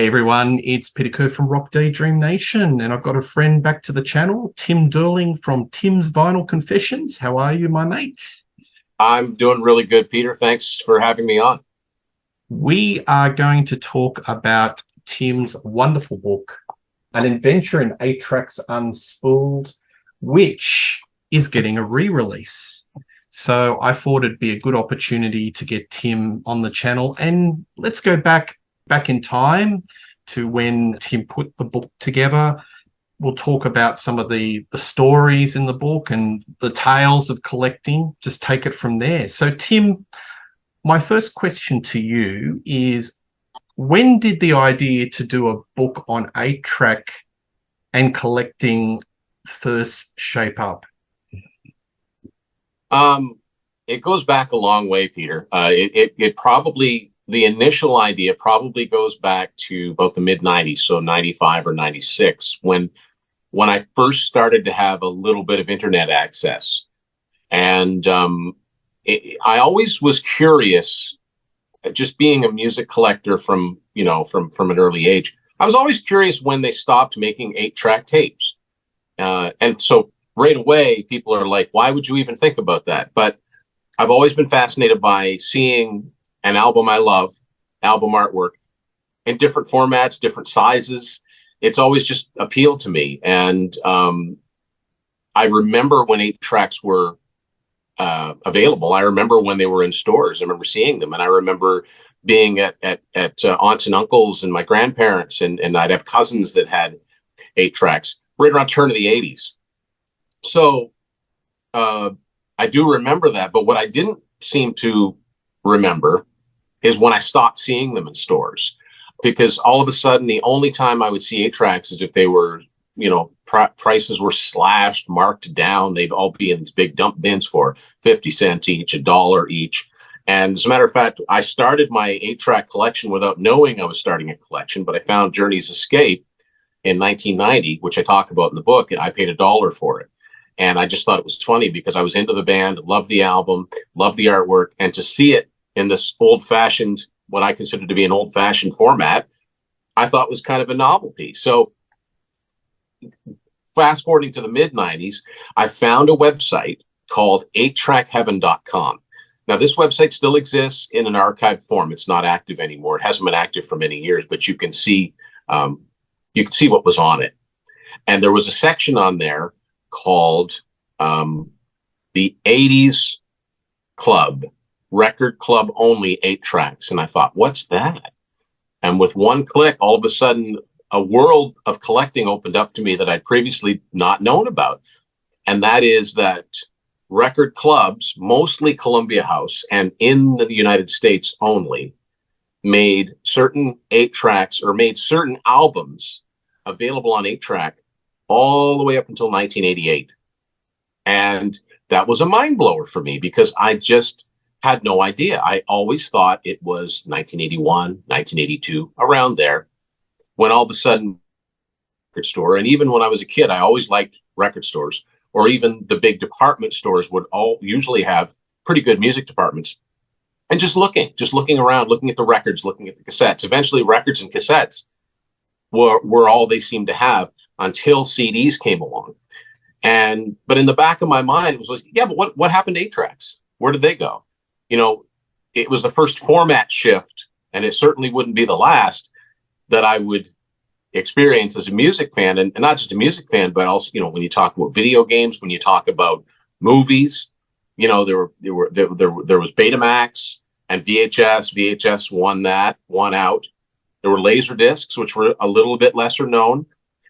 Hey everyone, it's Peter Kerr from Daydream Nation, and I've got a friend back to the channel, Tim Durling from Tim's Vinyl Confessions. How are you, my mate? I'm doing really good, Peter. Thanks for having me on. We are going to talk about Tim's wonderful book, An Adventure in 8 Tracks Unspooled, which is getting a re-release. So I thought it'd be a good opportunity to get Tim on the channel, and let's go back in time to when Tim put the book together. We'll talk about some of the stories in the book and the tales of collecting. Just take it from there. So, Tim, my first question to you is, when did the idea to do a book on 8-track and collecting first shape up? It goes back a long way, Peter. It probably, the initial idea probably goes back to about the mid 90s, so 95 or 96, when I first started to have a little bit of internet access. And I always was curious, just being a music collector from an early age. I was always curious when they stopped making 8-track tapes. And so right away, people are like, why would you even think about that? But I've always been fascinated by seeing an album I love, album artwork, in different formats, different sizes. It's always just appealed to me. And I remember when 8-tracks were available. I remember when they were in stores. I remember seeing them. And I remember being at aunts and uncles and my grandparents, and I'd have cousins that had 8-tracks right around turn of the 80s. So I do remember that. But what I didn't seem to remember is when I stopped seeing them in stores, because all of a sudden the only time I would see 8-tracks is if they were, prices were slashed, marked down. They'd all be in these big dump bins for 50 cents each, $1 each. And as a matter of fact, I started my 8-track collection without knowing I was starting a collection, but I found Journey's Escape in 1990, which I talk about in the book, and I paid $1 for it. And I just thought it was funny because I was into the band, loved the album, loved the artwork, and to see it in this old-fashioned, what I consider to be an old-fashioned format, I thought was kind of a novelty. So fast forwarding to the mid-90s, I found a website called 8trackheaven.com. Now, this website still exists in an archived form. It's not active anymore. It hasn't been active for many years, but you can see what was on it. And there was a section on there called the 80s Club, Record Club Only 8-tracks. And I thought, what's that? And with one click, all of a sudden, a world of collecting opened up to me that I'd previously not known about. And that is that record clubs, mostly Columbia House and in the United States only, made certain 8-tracks or made certain albums available on 8-track all the way up until 1988. And that was a mind blower for me because I just had no idea. I always thought it was 1981, 1982, around there, when all of a sudden, record store, and even when I was a kid, I always liked record stores, or even the big department stores would all usually have pretty good music departments. And just looking around, looking at the records, looking at the cassettes. Eventually, records and cassettes were all they seemed to have until CDs came along. But in the back of my mind, it was like, yeah, but what happened to 8-tracks? Where did they go? It was the first format shift, and it certainly wouldn't be the last that I would experience as a music fan, and not just a music fan, but also, when you talk about video games, when you talk about movies, there was Betamax and VHS. VHS won out. There were laser discs, which were a little bit lesser known,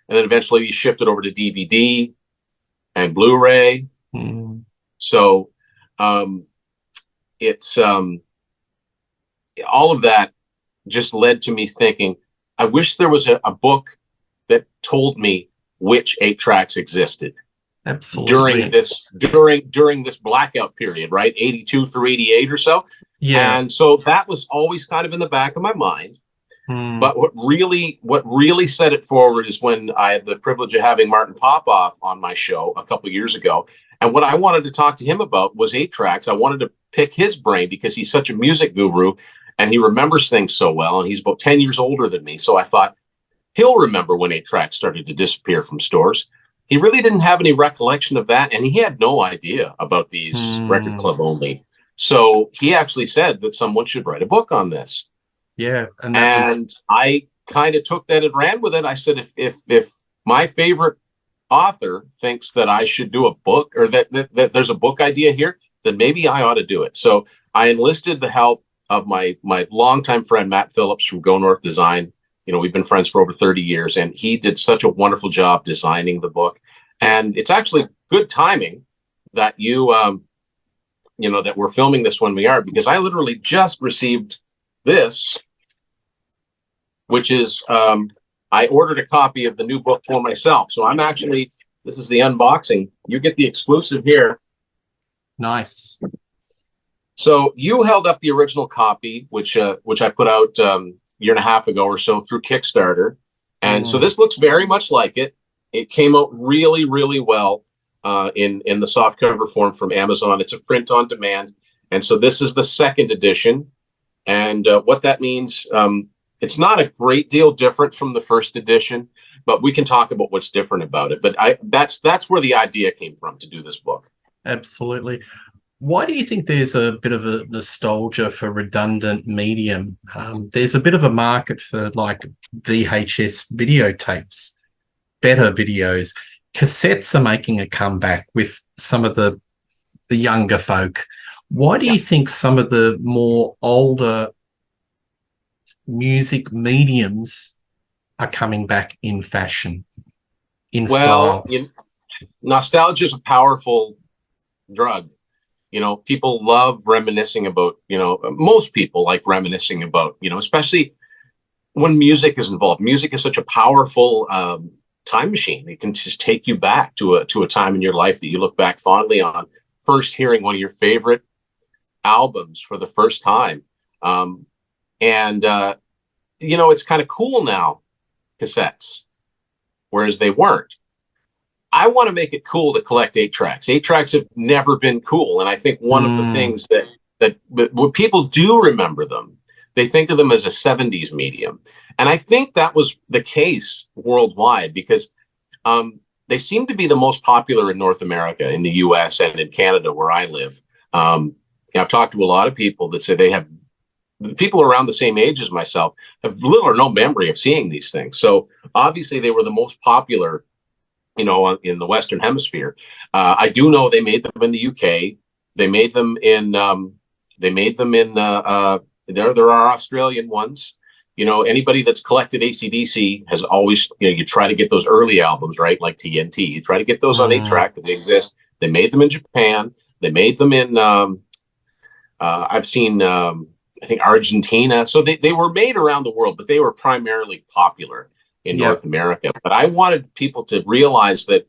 and then eventually you shifted over to DVD and Blu-ray. Mm. So it's all of that just led to me thinking, I wish there was a book that told me which 8-tracks existed. Absolutely. during this blackout period, right? 82 through 88 or so. Yeah. And so that was always kind of in the back of my mind. But what really set it forward is when I had the privilege of having Martin Popoff on my show a couple of years ago. And what I wanted to talk to him about was 8-tracks. I wanted to pick his brain because he's such a music guru. and he remembers things so well. And he's about 10 years older than me. So I thought he'll remember when 8-track started to disappear from stores. He really didn't have any recollection of that. And he had no idea about these record club only. So he actually said that someone should write a book on this. Yeah. And I kind of took that and ran with it. I said, if my favorite author thinks that I should do a book, or that there's a book idea here, then maybe I ought to do it. So I enlisted the help of my longtime friend, Matt Phillips from Go North Design. You know, we've been friends for over 30 years, and he did such a wonderful job designing the book. And it's actually good timing that that we're filming this when we are, because I literally just received this, which is, I ordered a copy of the new book for myself. So this is the unboxing. You get the exclusive here. Nice. So you held up the original copy, which I put out year and a half ago or so through Kickstarter. And so this looks very much like it. It came out really, really well in the softcover form from Amazon. It's a print on demand. And so this is the second edition. And what that means, it's not a great deal different from the first edition, but we can talk about what's different about it. But that's where the idea came from to do this book. Absolutely. Why do you think there's a bit of a nostalgia for redundant medium? There's a bit of a market for like VHS videotapes, better videos. Cassettes are making a comeback with some of the younger folk. Why do you think some of the more older music mediums are coming back in fashion, in style? Nostalgia is a powerful drug. You know, people love reminiscing about, most people like reminiscing about, especially when music is involved. Music is such a powerful time machine. It can just take you back to a time in your life that you look back fondly on, first hearing one of your favorite albums for the first time. It's kind of cool now, cassettes, whereas they weren't. I want to make it cool to collect 8-tracks. 8-tracks have never been cool. And I think one of the things that when people do remember them, they think of them as a 70s medium. And I think that was the case worldwide, because they seem to be the most popular in North America, in the US and in Canada, where I live. I've talked to a lot of people that say people around the same age as myself have little or no memory of seeing these things. So obviously they were the most popular, in the Western Hemisphere. I do know they made them in the UK. They made them in, there are Australian ones. Anybody that's collected AC/DC has always, you try to get those early albums, right? Like TNT. You try to get those on 8-track, that they exist. They made them in Japan. They made them in, I've seen, I think Argentina. So they were made around the world, but they were primarily popular in North America. But I wanted people to realize that,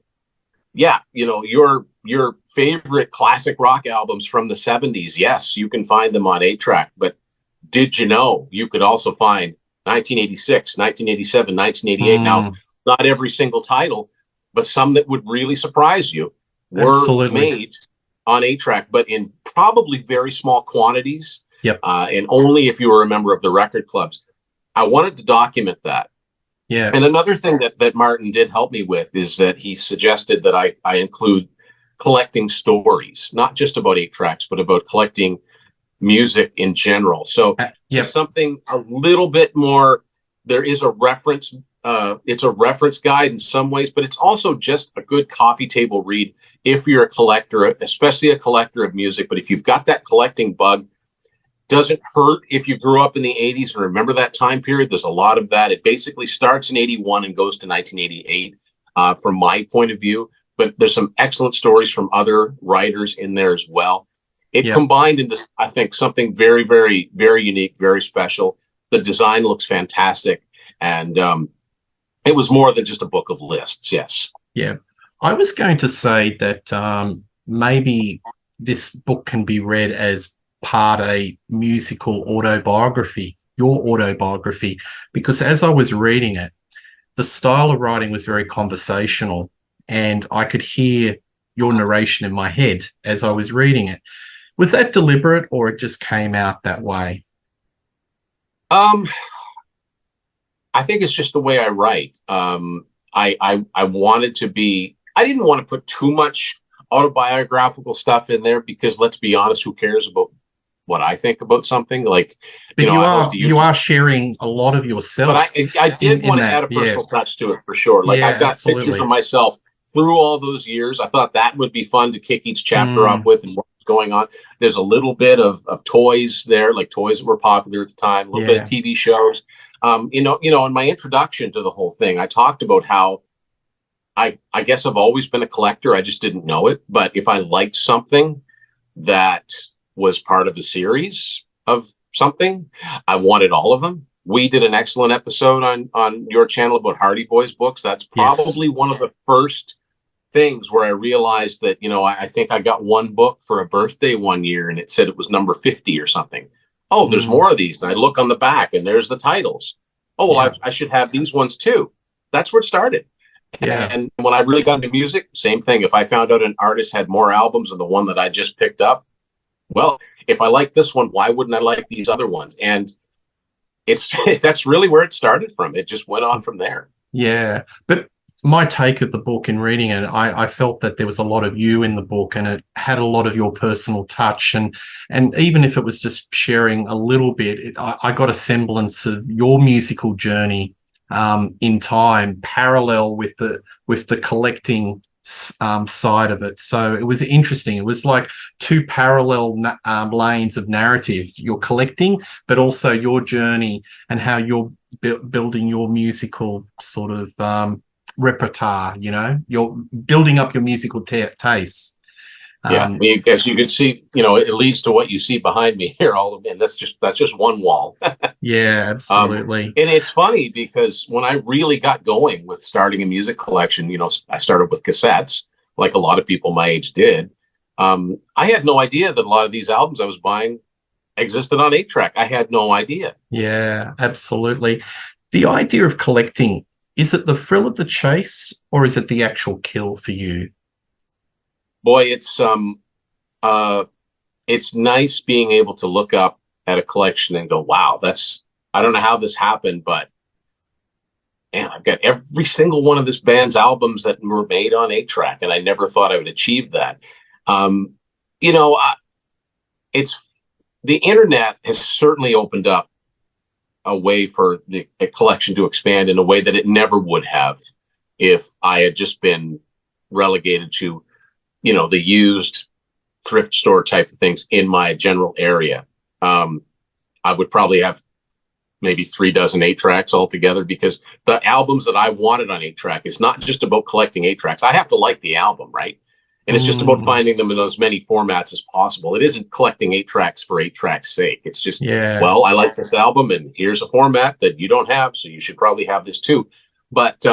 your favorite classic rock albums from the 70s, yes, you can find them on 8-track. But did you know you could also find 1986, 1987, 1988? Now, not every single title, but some that would really surprise you were made on 8-track, but in probably very small quantities. And only if you were a member of the record clubs. I wanted to document that. And another thing that Martin did help me with is that he suggested that I include collecting stories, not just about 8-tracks, but about collecting music in general. So something a little bit more, there is a reference, it's a reference guide in some ways, but it's also just a good coffee table read if you're a collector, especially a collector of music. But if you've got that collecting bug, doesn't hurt if you grew up in the 80s and remember that time period. There's a lot of that. It basically starts in 81 and goes to 1988 from my point of view. But there's some excellent stories from other writers in there as well. It combined into, I think, something very, very, very unique, very special. The design looks fantastic. And it was more than just a book of lists. Yes. Yeah. I was going to say that maybe this book can be read as part a musical autobiography, your autobiography, because as I was reading it, the style of writing was very conversational, and I could hear your narration in my head as I was reading it. Was that deliberate, or it just came out that way? Um, I think it's just the way I write. I wanted to be. I didn't want to put too much autobiographical stuff in there because let's be honest, who cares about what I think about something? Like, But I host a you YouTube, are sharing a lot of but yourself I did in want to that. add a Yeah. personal touch to it for sure. Like Yeah, I've got pictures of absolutely. myself through all those years. I thought that would be fun to kick each chapter off Mm, with and what's going on. There's a little bit of toys there, like toys that were popular at the time, a little bit of yeah. TV shows. In my introduction to the whole thing, I talked about how I guess I've always been a collector. I just didn't know it. But if I liked something that was part of the series of something, I wanted all of them. We did an excellent episode on your channel about Hardy Boys books. That's Yes. probably one of the first things where I realized that, I think I got one book for a birthday one year and it said it was number 50 or something. Oh, there's Mm, more of these. And I look on the back and there's the titles. Oh, well, yeah. I should have these ones too. That's where it started. Yeah. And when I really got into music, same thing. If I found out an artist had more albums than the one that I just picked up, well, if I like this one, why wouldn't I like these other ones? And it's that's really where it started from. It just went on from there. Yeah. But my take of the book in reading it, I felt that there was a lot of you in the book and it had a lot of your personal touch. And even if it was just sharing a little bit, I got a semblance of your musical journey in time, parallel with the collecting side of it. So it was interesting. It was like two parallel lanes of narrative. You're collecting, but also your journey and how you're building your musical sort of repertoire. You're building up your musical tastes. Yeah, as you can see, it leads to what you see behind me here. All of, and that's just one wall. Yeah, absolutely. And it's funny because when I really got going with starting a music collection, I started with cassettes, like a lot of people my age did. I had no idea that a lot of these albums I was buying existed on 8-track. I had no idea. Yeah, absolutely. The idea of collecting, is it the thrill of the chase or is it the actual kill for you? Boy, it's nice being able to look up at a collection and go, wow, I don't know how this happened, but man, I've got every single one of this band's albums that were made on 8-track, and I never thought I would achieve that. Um, you know, it's the internet has certainly opened up a way for a collection to expand in a way that it never would have if I had just been relegated to, the used thrift store type of things in my general area. I would probably have maybe 3 dozen 8-tracks altogether because the albums that I wanted on 8-track, it's not just about collecting 8-tracks. I have to like the album, right? And it's just about finding them in as many formats as possible. It isn't collecting 8-tracks for 8-tracks sake. It's just, well, I like this album and here's a format that you don't have, so you should probably have this too. But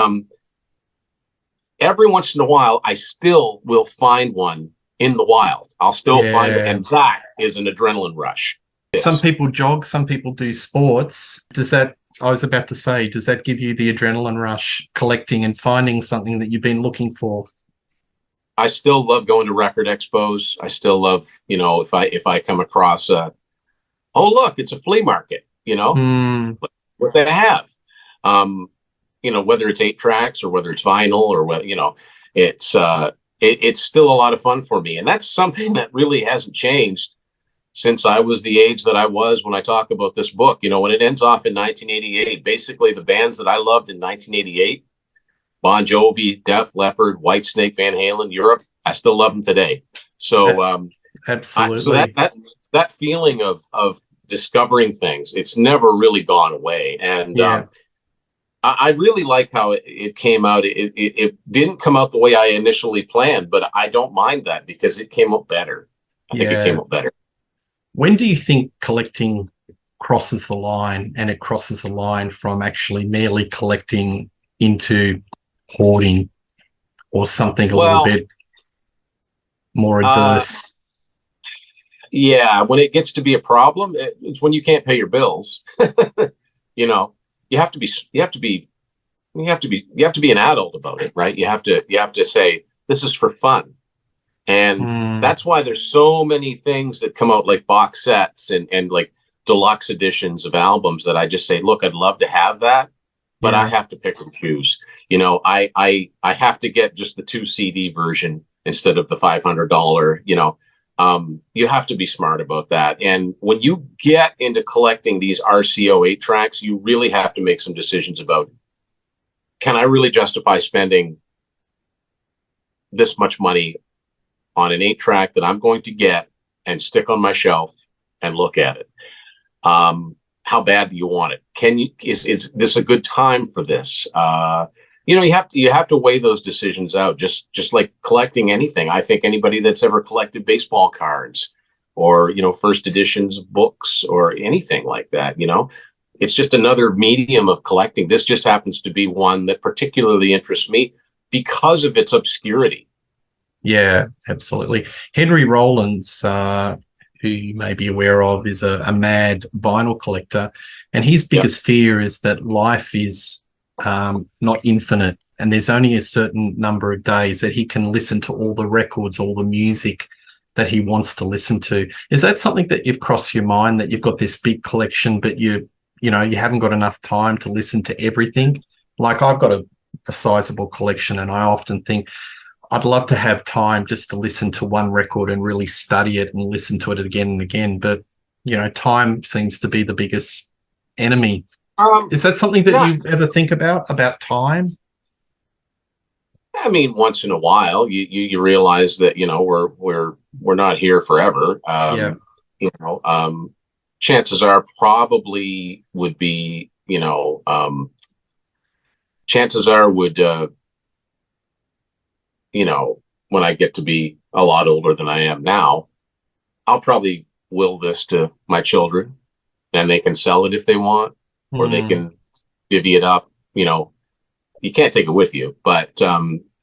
every once in a while, I still will find one in the wild. I'll still find it, and that is an adrenaline rush. Some people jog, some people do sports. I was about to say, does that give you the adrenaline rush collecting and finding something that you've been looking for? I still love going to record expos. I still love, if I come across oh look, it's a flea market, what they have. Whether it's 8-tracks or whether it's vinyl or whether, it's still a lot of fun for me. And that's something that really hasn't changed since I was the age that I was when I talk about this book. When it ends off in 1988, basically the bands that I loved in 1988, Bon Jovi, Def Leppard, Whitesnake, Van Halen, Europe, I still love them today. So, absolutely. So that feeling of discovering things, it's never really gone away. And I really like how it came out. It didn't come out the way I initially planned, but I don't mind that because it came out better. I think it came out better. When do you think collecting crosses the line, and it crosses the line from actually merely collecting into hoarding or something a little bit more adverse? When it gets to be a problem, it's when you can't pay your bills. You have to be an adult about it, right? You have to say, this is for fun. And that's why there's so many things that come out like box sets and like deluxe editions of albums that I just say, look, I'd love to have that, but I have to pick and choose. I have to get just the 2 CD version instead of the $500. You have to be smart about that. And when you get into collecting these RCO 8 tracks, you really have to make some decisions about, can I really justify spending this much money on an 8 track that I'm going to get and stick on my shelf and look at it? How bad do you want it? Is this a good time for this? You have to weigh those decisions out, just like collecting anything. I think anybody that's ever collected baseball cards or, first editions of books or anything like that, it's just another medium of collecting. This just happens to be one that particularly interests me because of its obscurity. Yeah, absolutely. Henry Rollins, who you may be aware of, is a mad vinyl collector. And his biggest fear is that life is not infinite. And there's only a certain number of days that he can listen to all the records, all the music that he wants to listen to. Is that something that you've crossed your mind, that you've got this big collection, but you haven't got enough time to listen to everything? Like, I've got a sizable collection, and I often think I'd love to have time just to listen to one record and really study it and listen to it again and again. But, time seems to be the biggest enemy. Is that something that you ever think about time? I mean, once in a while, you realize that, we're not here forever. Chances are probably would be, chances are would, when I get to be a lot older than I am now, I'll probably will this to my children, and they can sell it if they want, or they can divvy it up. You can't take it with you, but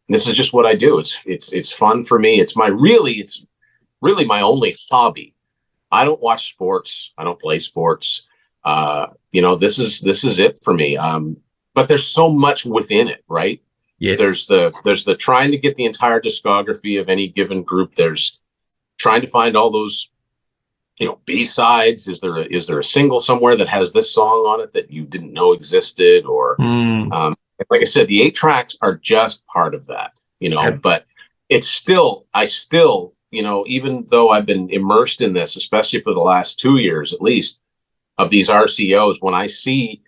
this is just what I do. It's fun for me. It's really my only hobby. I don't watch sports. I don't play sports. This is it for me. But there's so much within it, right? Yes. There's the trying to get the entire discography of any given group. There's trying to find all those, B-sides. Is there a single somewhere that has this song on it that you didn't know existed? Or, like I said, the 8 tracks are just part of that, but I still, even though I've been immersed in this, especially for the last 2 years, at least, of these RCOs, when I see,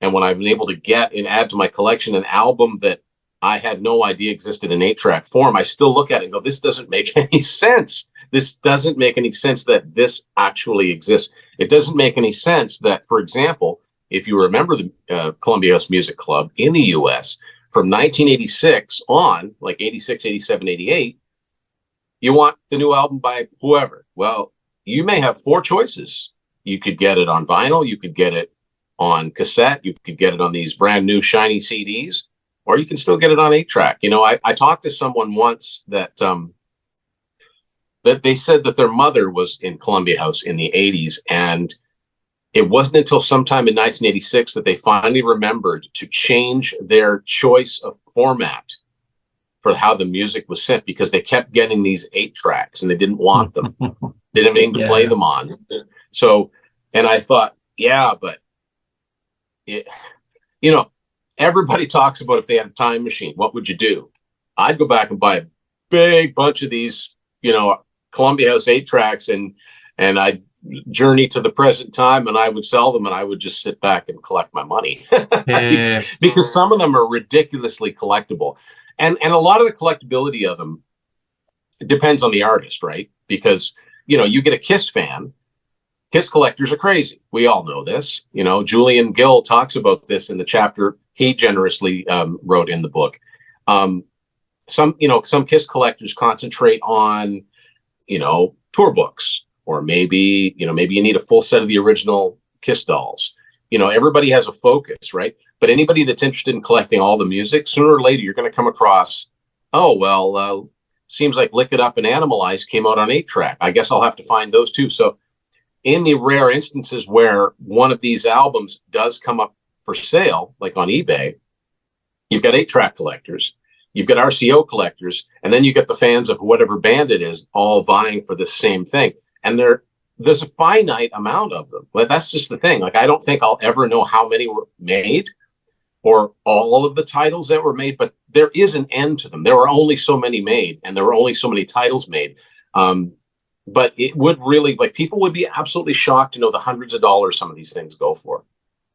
and when I've been able to get and add to my collection an album that I had no idea existed in 8-track form, I still look at it and go, this doesn't make any sense. This doesn't make any sense that this actually exists. It doesn't make any sense that, for example, if you remember the Columbia House Music Club in the US from 1986 on, like 86, 87, 88, you want the new album by whoever. Well, you may have 4 choices. You could get it on vinyl, you could get it on cassette, you could get it on these brand new shiny CDs, or you can still get it on 8-track. I talked to someone once that they said that their mother was in Columbia House in the 80s, and it wasn't until sometime in 1986 that they finally remembered to change their choice of format for how the music was sent, because they kept getting these 8 tracks and they didn't want them. They didn't have anything to play them on. So, and I thought, but everybody talks about if they had a time machine, what would you do? I'd go back and buy a big bunch of these, Columbia House 8 tracks, and I'd journey to the present time, and I would sell them, and I would just sit back and collect my money. Because some of them are ridiculously collectible, and a lot of the collectability of them depends on the artist, right? Because you get a Kiss fan. Kiss collectors are crazy. We all know this. Julian Gill talks about this in the chapter he generously wrote in the book. Some Kiss collectors concentrate on tour books, or maybe you need a full set of the original Kiss dolls. Everybody has a focus, right? But anybody that's interested in collecting all the music, sooner or later, you're going to come across, seems like Lick It Up and Anomalies came out on 8-track. I guess I'll have to find those too. So in the rare instances where one of these albums does come up for sale, like on eBay, you've got 8-track collectors, you've got RCO collectors, and then you get the fans of whatever band it is all vying for the same thing. And there's a finite amount of them. But that's just the thing. Like, I don't think I'll ever know how many were made or all of the titles that were made, but there is an end to them. There were only so many made, and there were only so many titles made. But it would really, like, people would be absolutely shocked to know the hundreds of dollars some of these things go for.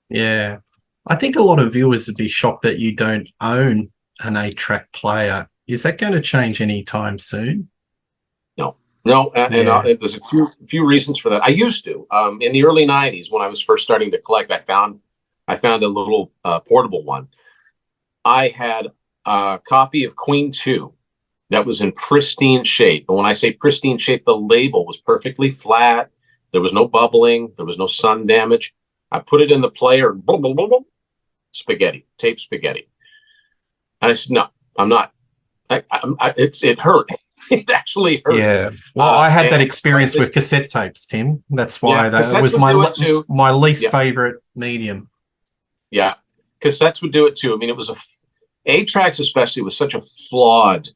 Yeah. I think a lot of viewers would be shocked that you don't own an 8-track player. Is that going to change anytime soon? No, and there's a few reasons for that. I used to. In the early '90s, when I was first starting to collect, I found a little portable one. I had a copy of Queen 2 that was in pristine shape. And when I say pristine shape, the label was perfectly flat. There was no bubbling. There was no sun damage. I put it in the player, boom, boom, boom, boom, spaghetti, tape spaghetti. And I said, no, I'm not. It hurt. It actually hurt. Yeah. Well, I had that experience with cassette tapes, Tim. That's why that was my least favorite medium. Yeah. Cassettes would do it too. I mean, it was 8-tracks especially was such a flawed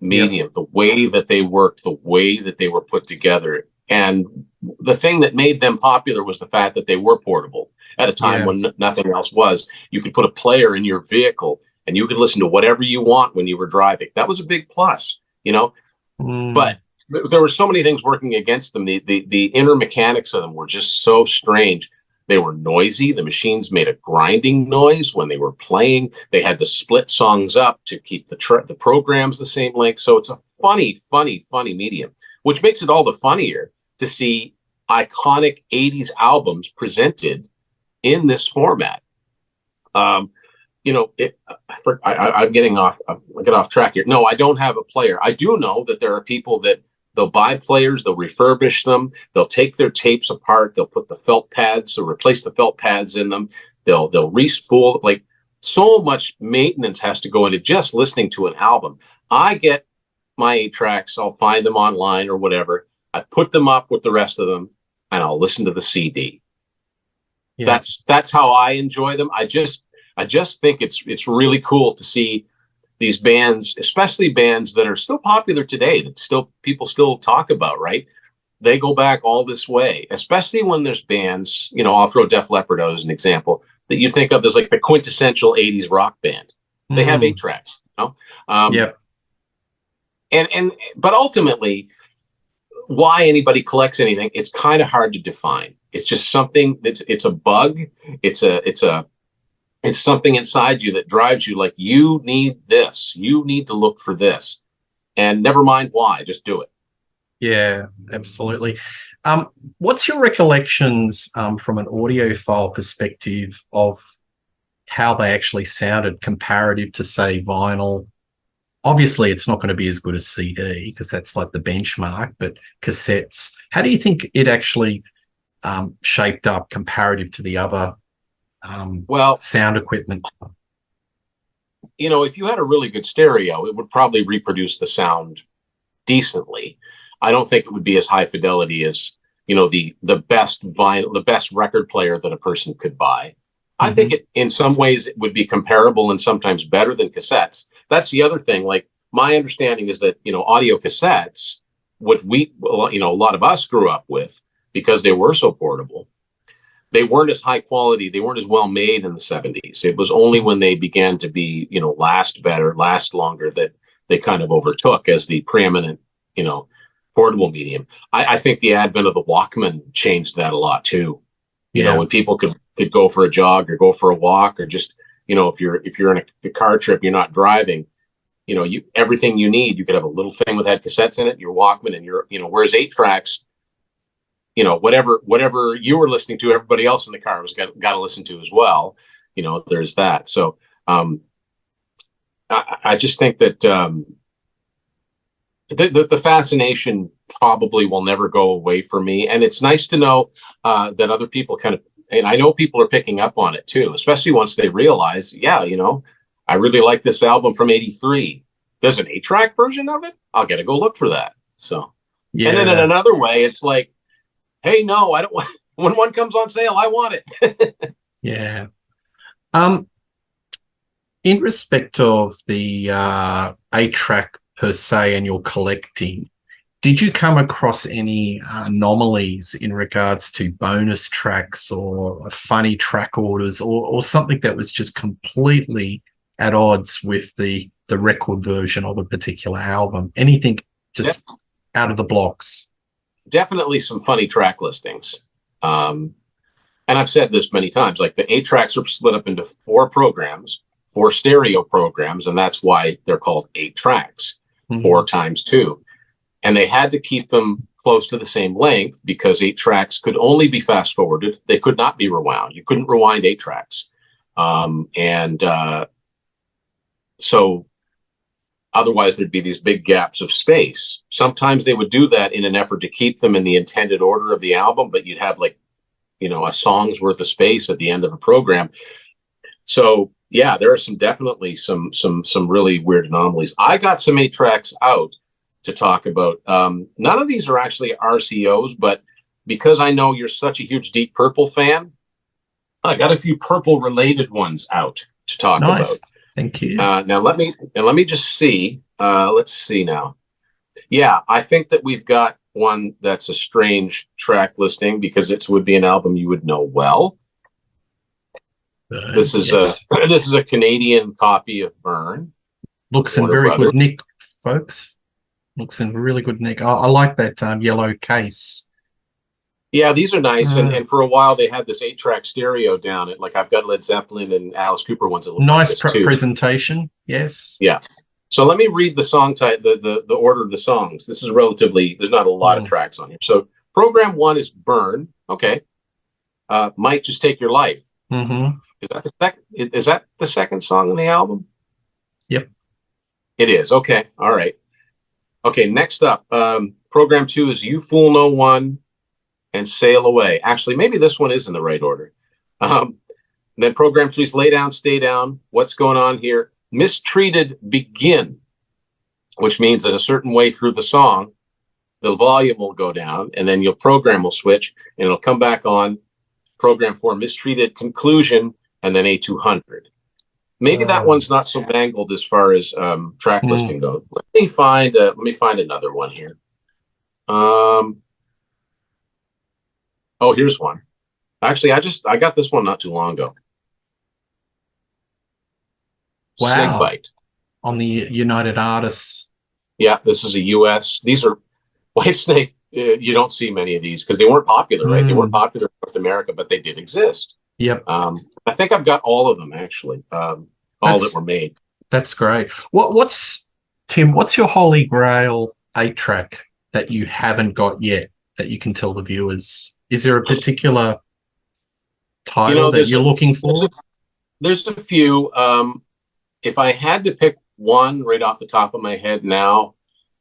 medium. Yep. The way that they worked, the way that they were put together. And the thing that made them popular was the fact that they were portable at a time when nothing else was. You could put a player in your vehicle and you could listen to whatever you want when you were driving. That was a big plus, you know. But there were so many things working against them. The inner mechanics of them were just so strange. They were noisy. The machines made a grinding noise when they were playing. They had to split songs up to keep the programs the same length. So it's a funny medium, which makes it all the funnier to see iconic 80s albums presented in this format. You know, I'm getting off. I get off track here. No, I don't have a player. I do know that there are people that they'll buy players, they'll refurbish them, they'll take their tapes apart, they'll put the felt pads, so replace the felt pads in them. They'll respool. Like, so much maintenance has to go into just listening to an album. I get my 8-tracks. I'll find them online or whatever. I put them up with the rest of them, and I'll listen to the CD. Yeah. That's how I enjoy them. I just think it's really cool to see these bands, especially bands that are still popular today, that people still talk about, right? They go back all this way, especially when there's bands, you know, I'll throw Def Leppard out as an example, that you think of as like the quintessential 80s rock band. They have 8-tracks, you know? But ultimately, why anybody collects anything, it's kind of hard to define. It's just something it's a bug. It's something inside you that drives you, like, you need this. You need to look for this. And never mind why, just do it. Yeah, absolutely. What's your recollections from an audiophile perspective of how they actually sounded comparative to, say, vinyl? Obviously, it's not going to be as good as CD because that's like the benchmark, but cassettes, how do you think it actually shaped up comparative to the other sound equipment? You know, if you had a really good stereo, it would probably reproduce the sound decently. I don't think it would be as high fidelity as, you know, the best vinyl, the best record player that a person could buy. I think in some ways it would be comparable and sometimes better than cassettes. That's the other thing. Like, my understanding is that, you know, audio cassettes, what a lot of us grew up with, because they were so portable, they weren't as high quality. They weren't as well made in the 70s. It was only when they began to be, you know, last better, last longer, that they kind of overtook as the preeminent, you know, portable medium. I think the advent of the Walkman changed that a lot too. You know, when people could go for a jog or go for a walk, or just, you know, if you're in a car trip, you're not driving, you know, everything you need, you could have a little thing that had cassettes in it, your Walkman, and whereas 8-tracks, you know, whatever you were listening to, everybody else in the car was got to listen to as well. You know, there's that. So I just think that the fascination probably will never go away for me. And it's nice to know that other people kind of, and I know people are picking up on it too, especially once they realize, yeah, you know, I really like this album from '83. There's an 8-track version of it. I'll get to go look for that. So, and then in another way, it's like, hey, no, I don't want, when one comes on sale, I want it. Yeah. In respect of the 8-track per se and your collecting, Did you come across any anomalies in regards to bonus tracks or funny track orders or something that was just completely at odds with the record version of a particular album? Anything just out of the blocks? Definitely some funny track listings. And I've said this many times, like the 8 tracks are split up into 4 programs, 4 stereo programs, and that's why they're called 8 tracks, 4 times 2. And they had to keep them close to the same length because 8 tracks could only be fast forwarded. They could not be rewound. You couldn't rewind 8 tracks. So otherwise there'd be these big gaps of space. Sometimes they would do that in an effort to keep them in the intended order of the album, but you'd have like, a song's worth of space at the end of a program. So yeah, there are definitely some really weird anomalies. I got some 8 tracks out to talk about. None of these are actually RCOs, but because I know you're such a huge Deep Purple fan, I got a few Purple related ones out to talk about. Thank you. Now let me just see. Let's see now. Yeah, I think that we've got one that's a strange track listing because it would be an album you would know well. This is a Canadian copy of Burn. Looks in very good nick, folks. Looks in really good nick. I like that yellow case. Yeah, these are nice. And for a while they had this 8-track stereo down it. Like I've got Led Zeppelin and Alice Cooper ones that look nice like this presentation. Yes. Yeah. So let me read the song title, the order of the songs. This is there's not a lot of tracks on here. So program 1 is Burn. Okay. Might Just Take Your Life. Is that the second song on the album? Yep. It is. Okay. All right. Okay. Next up, program 2 is You Fool No One and Sail Away. Actually, maybe this one is in the right order. Then program 3 is Lay Down, Stay Down. What's going on here? Mistreated Begin, which means that a certain way through the song, the volume will go down and then your program will switch and it'll come back on. Program 4, Mistreated Conclusion, and then A200. Maybe that one's not so mangled as far as track listing goes. Let me find another one here. Oh, here's one. Actually, I got this one not too long ago. Wow. Snakebite. On the United Artists. Yeah, this is a US. These are Whitesnake. You don't see many of these because they weren't popular, right? They weren't popular in North America, but they did exist. Yep. I think I've got all of them actually. All that were made. That's great. Tim? What's your holy grail 8-track that you haven't got yet that you can tell the viewers? Is there a particular title that you're looking for? There's a few. If I had to pick one right off the top of my head now,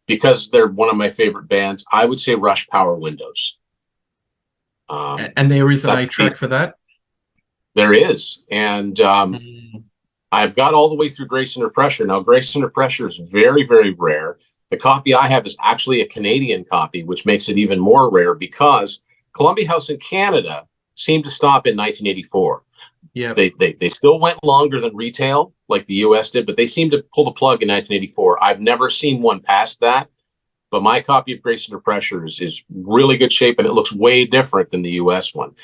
because they're one of my favorite bands, I would say Rush Power Windows. And there is an 8-track for that? There is. And I've got all the way through Grace Under Pressure. Now, Grace Under Pressure is very, very rare. The copy I have is actually a Canadian copy, which makes it even more rare because Columbia House in Canada seemed to stop in 1984. Yeah, they still went longer than retail, like the US did, but they seemed to pull the plug in 1984. I've never seen one past that, but my copy of Grace Under Pressure is really good shape, and it looks way different than the US one.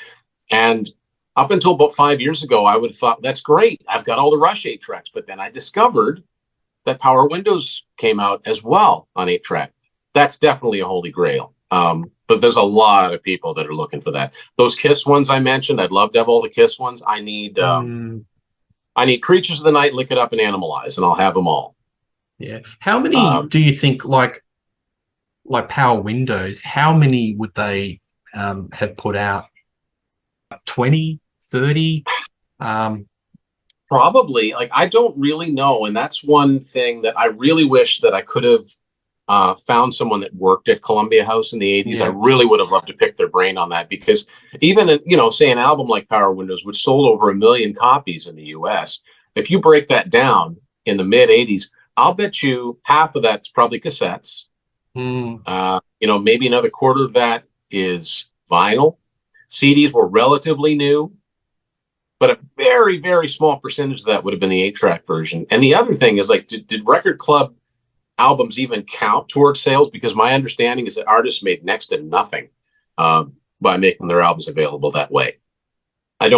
And up until about 5 years ago, I would have thought, that's great. I've got all the Rush 8-tracks, but then I discovered that Power Windows came out as well on 8-track. That's definitely a holy grail. But there's a lot of people that are looking for that. Those Kiss ones I mentioned, I'd love to have all the Kiss ones. I need Creatures of the Night, Lick It Up, and Anomalies, and I'll have them all. Yeah. How many do you think, like Power Windows, how many would they have put out? 20, 30? Probably. Like, I don't really know. And that's one thing that I really wish that I could have found someone that worked at Columbia House in the 80s. Yeah. I really would have loved to pick their brain on that, because even, say an album like Power Windows, which sold over 1 million copies in the US, if you break that down in the mid 80s, I'll bet you half of that's probably cassettes. Maybe another quarter of that is vinyl. CDs were relatively new, but a very, very small percentage of that would have been the 8-track version. And the other thing is, like, did Record Club albums even count towards sales, because my understanding is that artists made next to nothing by making their albums available that way. I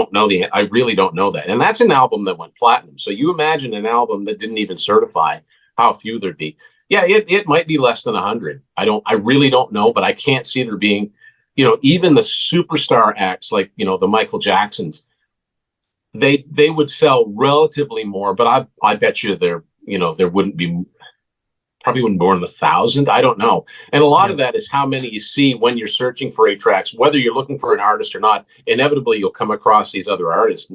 really don't know that. And that's an album that went platinum. So you imagine an album that didn't even certify, how few there'd be. Yeah, it might be less than 100. I really don't know, but I can't see there being, even the superstar acts like, the Michael Jacksons, they would sell relatively more, but I bet you there wouldn't be, probably wouldn't more than 1,000. I don't know. And a lot of that is how many you see when you're searching for 8-tracks, whether you're looking for an artist or not. Inevitably, you'll come across these other artists,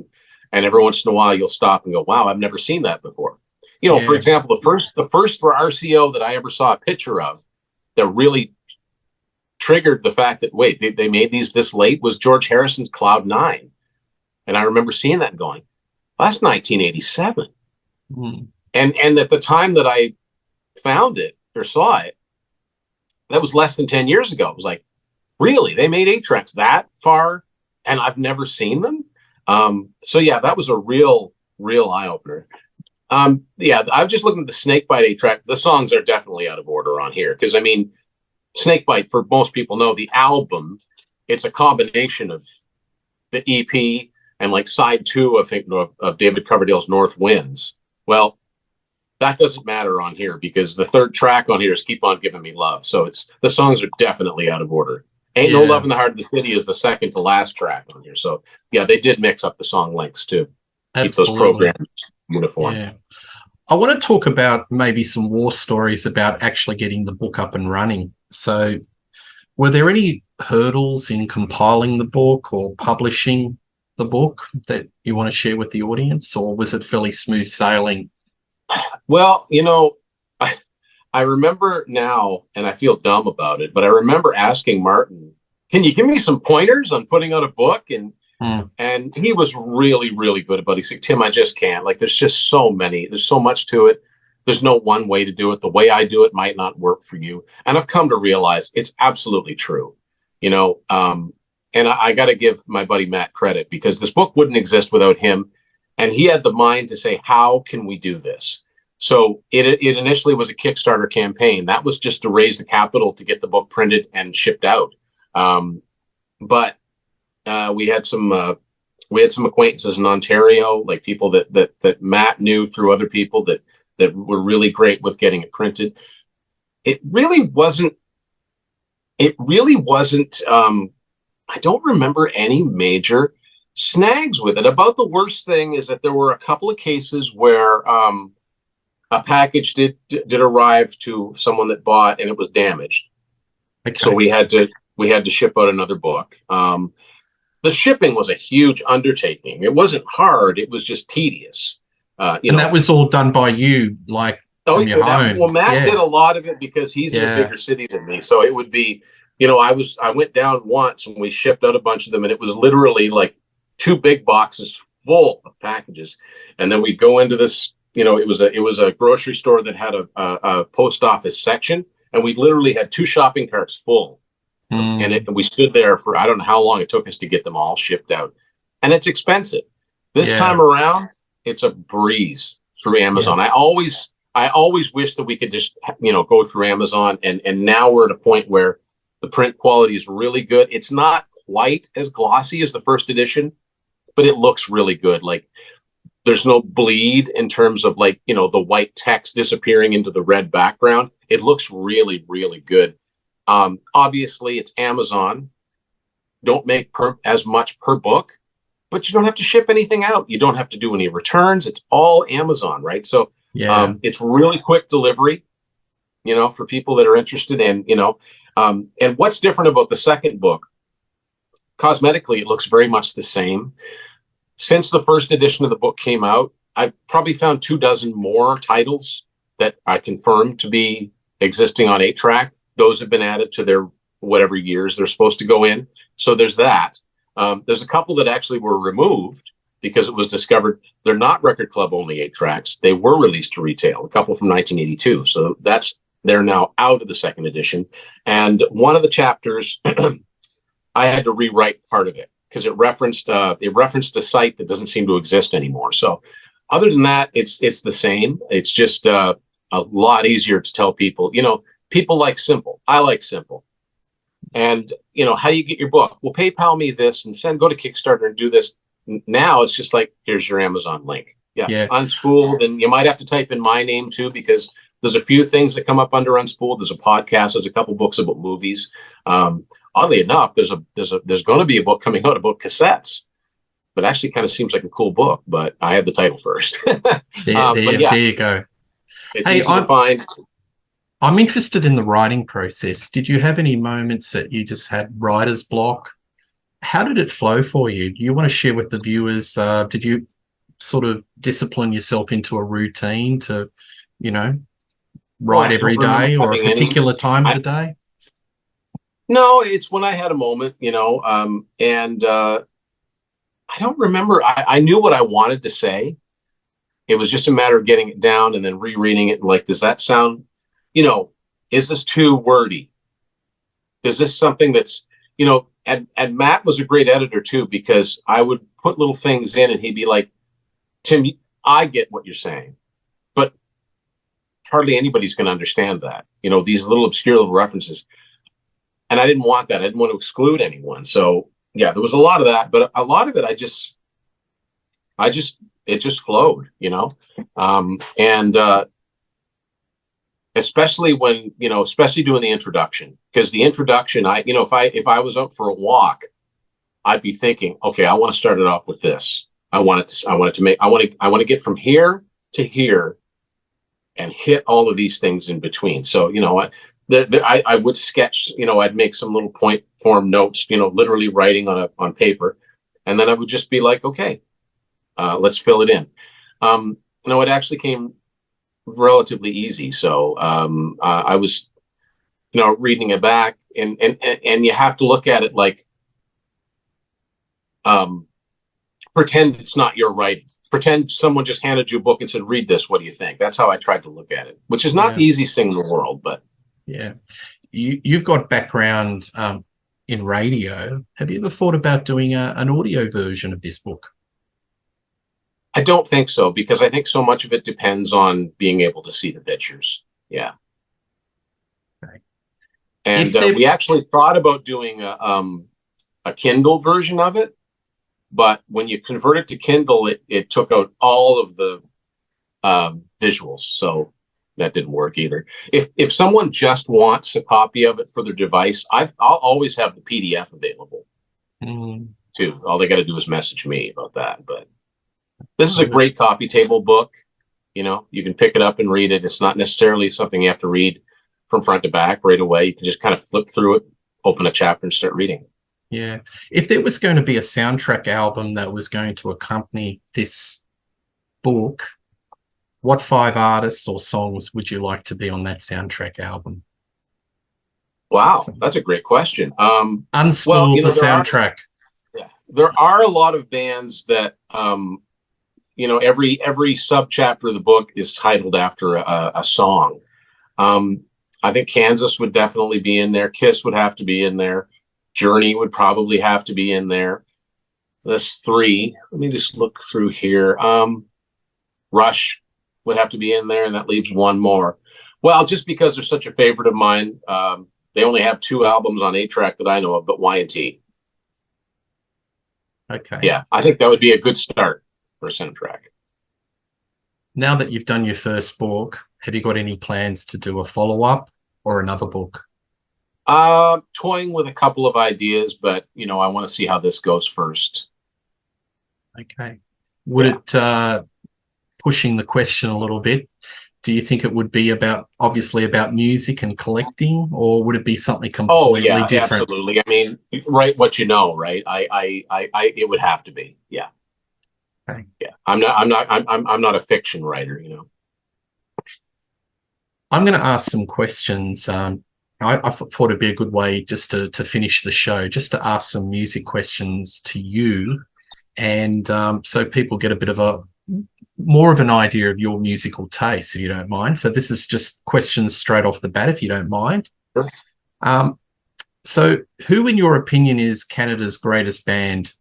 and every once in a while, you'll stop and go, wow, I've never seen that before. For example, the first RCO that I ever saw a picture of that really triggered the fact that, wait, they made these this late, was George Harrison's Cloud 9. And I remember seeing that and going, well, that's 1987. And at the time that I found it or saw it, that was less than 10 years ago. It was like, really? They made 8-tracks that far and I've never seen them? So yeah, that was a real eye-opener. I'm just looking at the Snakebite 8-track. The songs are definitely out of order on here, because Snakebite, for most people know, the album, it's a combination of the EP and like side 2, I think, of David Coverdale's North Winds. Well, that doesn't matter on here, because the third track on here is Keep On Giving Me Love. So the songs are definitely out of order. Ain't No Love in the Heart of the City is the second to last track on here. So yeah, they did mix up the song lengths too. Absolutely. Keep those programs uniform. Yeah. I want to talk about maybe some war stories about actually getting the book up and running. So were there any hurdles in compiling the book or publishing the book that you want to share with the audience, or was it fairly smooth sailing? Well, I remember now, and I feel dumb about it, but I remember asking Martin, can you give me some pointers on putting out a book? And he was really, really good about it. He said, Tim, I just can't. Like, there's just there's so much to it. There's no one way to do it. The way I do it might not work for you. And I've come to realize it's absolutely true, and I got to give my buddy Matt credit, because this book wouldn't exist without him. And he had the mind to say, how can we do this? So it initially was a Kickstarter campaign. That was just to raise the capital to get the book printed and shipped out. But we had some acquaintances in Ontario, like people that Matt knew through other people that were really great with getting it printed. It really wasn't. I don't remember any major snags with it. About the worst thing is that there were a couple of cases where a package did arrive to someone that bought and it was damaged. Okay. So we had to ship out another book. The shipping was a huge undertaking. It wasn't hard. It was just tedious. That was all done by you, like from your home. Well, Matt did a lot of it because he's in a bigger city than me. So it would be, I went down once and we shipped out a bunch of them, and it was literally like 2 big boxes full of packages. And then we go into this, it was a grocery store that had a post office section, and we literally had 2 shopping carts full. And we stood there for, I don't know how long it took us to get them all shipped out. And it's expensive. This time around, it's a breeze through Amazon. I always wish that we could just, go through Amazon. And now we're at a point where the print quality is really good. It's not quite as glossy as the first edition, but it looks really good. Like, there's no bleed in terms of the white text disappearing into the red background. It looks really, really good. Obviously it's Amazon. Don't make as much per book, but you don't have to ship anything out. You don't have to do any returns. It's all Amazon, right? So it's really quick delivery, for people that are interested in, and what's different about the second book, cosmetically, it looks very much the same. Since the first edition of the book came out, I've probably found 24 more titles that I confirmed to be existing on 8-track. Those have been added to their whatever years they're supposed to go in. So there's that. There's a couple that actually were removed because it was discovered they're not Record Club only 8-tracks. They were released to retail, a couple from 1982. So they're now out of the second edition. And one of the chapters, I had to rewrite part of it because it referenced a site that doesn't seem to exist anymore. So other than that, it's the same. It's just a lot easier to tell people, people like simple. I like simple. And, how do you get your book? Well, PayPal me this and go to Kickstarter and do this. Now it's just like, here's your Amazon link. Yeah. Unspooled. And you might have to type in my name too, because there's a few things that come up under Unspooled. There's a podcast. There's a couple books about movies. Oddly enough, there's going to be a book coming out about cassettes, but actually kind of seems like a cool book, but I had the title first. There you go. It's easy to find. I'm interested in the writing process. Did you have any moments that you just had writer's block? How did it flow for you? Do you want to share with the viewers? Did you sort of discipline yourself into a routine to, write every day or a particular time of the day? No, it's when I had a moment, and I don't remember. I knew what I wanted to say. It was just a matter of getting it down and then rereading it. And like, does that sound, is this too wordy? Is this something that's, and Matt was a great editor too, because I would put little things in and he'd be like, Tim, I get what you're saying, but hardly anybody's going to understand that, these little obscure little references. And I didn't want that. I didn't want to exclude anyone. So yeah, there was a lot of that, but a lot of it, it just flowed, and especially when, especially doing the introduction, because the introduction, if I was up for a walk, I'd be thinking, okay, I want to start it off with this. I want to get from here to here and hit all of these things in between. So, I would sketch, I'd make some little point form notes, literally writing on paper. And then I would just be like, okay, let's fill it in. It actually came relatively easy. So I was, reading it back and you have to look at it like, pretend it's not your writing. Pretend someone just handed you a book and said, read this. What do you think? That's how I tried to look at it, which is not the easiest thing in the world, but. Yeah. You've got background in radio. Have you ever thought about doing an audio version of this book? I don't think so, because I think so much of it depends on being able to see the pictures. Yeah. Okay. And we actually thought about doing a Kindle version of it, but when you convert it to Kindle, it took out all of the visuals. So that didn't work either. If someone just wants a copy of it for their device, I'll always have the PDF available too. All they got to do is message me about that. But this is a great coffee table book. You can pick it up and read it. It's not necessarily something you have to read from front to back right away. You can just kind of flip through it, open a chapter and start reading. Yeah. If there was going to be a soundtrack album that was going to accompany this book, what 5 artists or songs would you like to be on that soundtrack album? Wow, that's a great question. Unspooled, the soundtrack. There are a lot of bands that, every subchapter of the book is titled after a song. I think Kansas would definitely be in there. Kiss would have to be in there. Journey would probably have to be in there. That's 3. Let me just look through here. Rush would have to be in there, and that leaves 1 more. Well, just because they're such a favorite of mine, they only have 2 albums on 8-track that I know of, but Y&T. Okay. Yeah, I think that would be a good start for a soundtrack. Now that you've done your first book, have you got any plans to do a follow-up or another book? Toying with a couple of ideas, but, I want to see how this goes first. Okay. Would it, pushing the question a little bit, do you think it would be obviously about music and collecting, or would it be something completely different? Absolutely. I mean, write what you know, right? It would have to be. Yeah. Okay. Yeah. I'm not a fiction writer, I'm going to ask some questions. I thought it'd be a good way just to finish the show, just to ask some music questions to you, and so people get a bit of more of an idea of your musical taste, if you don't mind. So this is just questions straight off the bat, if you don't mind. Sure. So who, in your opinion, is Canada's greatest band?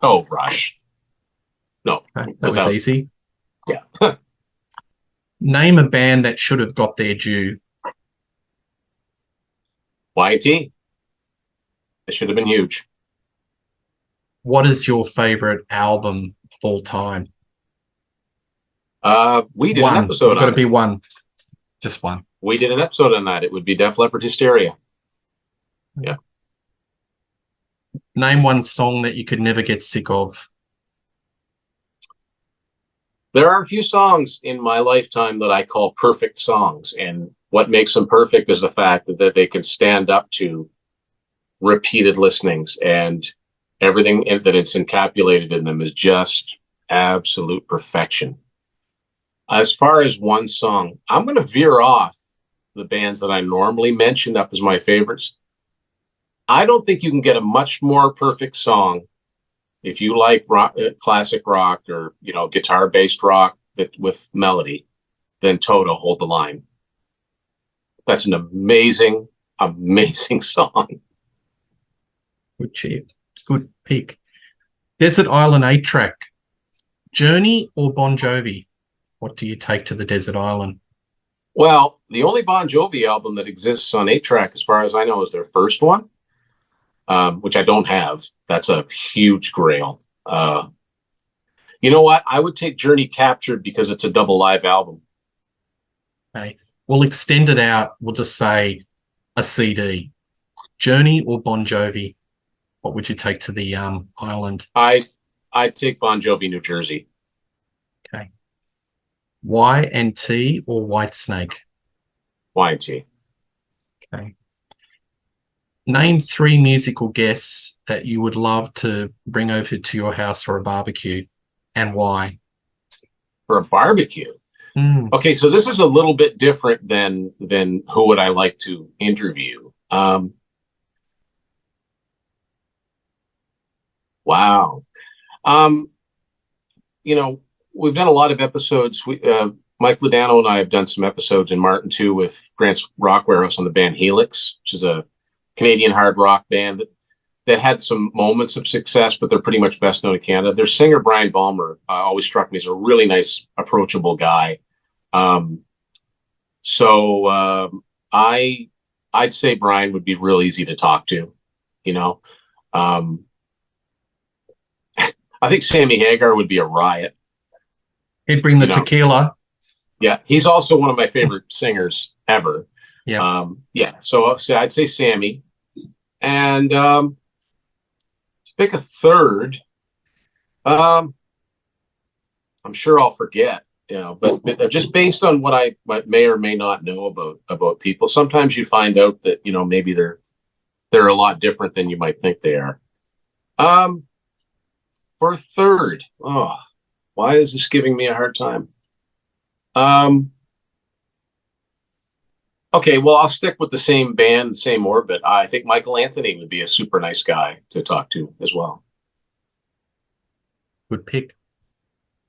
Oh, Rush. No. That was easy. Yeah. Name a band that should have got their due. Y&T. It should have been huge. What is your favorite album of all time? We did One. an episode You've got on to be it. one. Just one. We did an episode on that. It would be Def Leppard Hysteria. Yeah. Name one song that you could never get sick of. There are a few songs in my lifetime that I call perfect songs. And what makes them perfect is the fact that they can stand up to repeated listenings, and everything that it's encapsulated in them is just absolute perfection. As far as one song, I'm going to veer off the bands that I normally mentioned up as my favorites. I don't think you can get a much more perfect song if you like rock, classic rock, or guitar-based rock with melody, than Toto, Hold the Line. That's an amazing, amazing song. Good cheap. Good pick. Desert Island 8-track. Journey or Bon Jovi? What do you take to the Desert Island? Well, the only Bon Jovi album that exists on 8-track, as far as I know, is their first one, which I don't have. That's a huge grail. You know what? I would take Journey Captured because it's a double live album. Okay. We'll extend it out. We'll just say a CD. Journey or Bon Jovi? What would you take to the island? I'd take Bon Jovi, New Jersey. Okay. Y&T or Whitesnake? Y&T. Okay. Name 3 musical guests that you would love to bring over to your house for a barbecue, and why? For a barbecue? Okay, so this is a little bit different than who would I like to interview. Wow. We've done a lot of episodes. Mike Ladano and I have done some episodes in Martin too with Grant's Rock Warehouse on the band Helix, which is a Canadian hard rock band that had some moments of success, but they're pretty much best known in Canada. Their singer, Brian Balmer, always struck me as a really nice, approachable guy. I'd say Brian would be real easy to talk to, I think Sammy Hagar would be a riot. He'd bring the tequila. Yeah, he's also one of my favorite singers ever. Yeah. So I'd say Sammy. And to pick a third, I'm sure I'll forget, but just based on what I may or may not know about people, sometimes you find out that, maybe they're a lot different than you might think they are. For a third, why is this giving me a hard time? Okay, well, I'll stick with the same band, the same orbit. I think Michael Anthony would be a super nice guy to talk to as well. Good pick.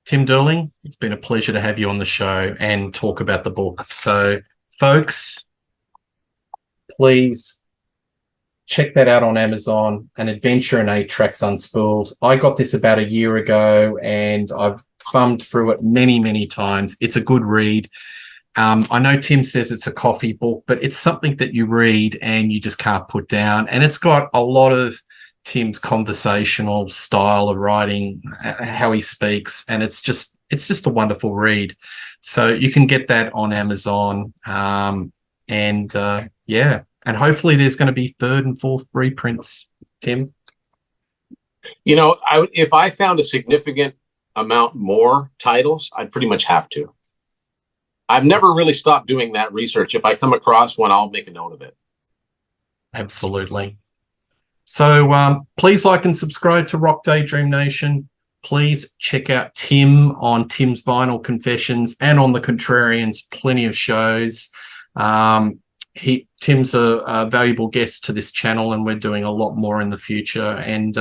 Tim Durling, it's been a pleasure to have you on the show and talk about the book. So, folks, please check that out on Amazon, An Adventure in 8 Tracks Unspooled. I got this about a year ago and I've thumbed through it many, many times. It's a good read. I know Tim says it's a coffee book, but it's something that you read and you just can't put down. And it's got a lot of Tim's conversational style of writing, how he speaks, and it's just a wonderful read. So you can get that on Amazon. And hopefully there's going to be 3rd and 4th reprints, Tim. If I found a significant amount more titles, I'd pretty much have to. I've never really stopped doing that research. If I come across one, I'll make a note of it. Absolutely. So please like and subscribe to Rock Daydream Nation. Please check out Tim on Tim's Vinyl Confessions and on The Contrarians, plenty of shows. Tim's a valuable guest to this channel, and we're doing a lot more in the future. And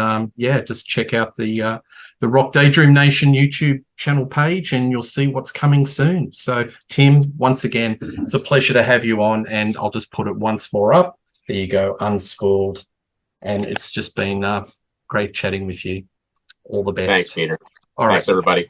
just check out the Rock Daydream Nation YouTube channel page, and you'll see what's coming soon. So, Tim, once again, it's a pleasure to have you on, and I'll just put it once more up. There you go, Unspooled. And it's just been great chatting with you. All the best. Thanks, Peter. All right. Thanks, everybody.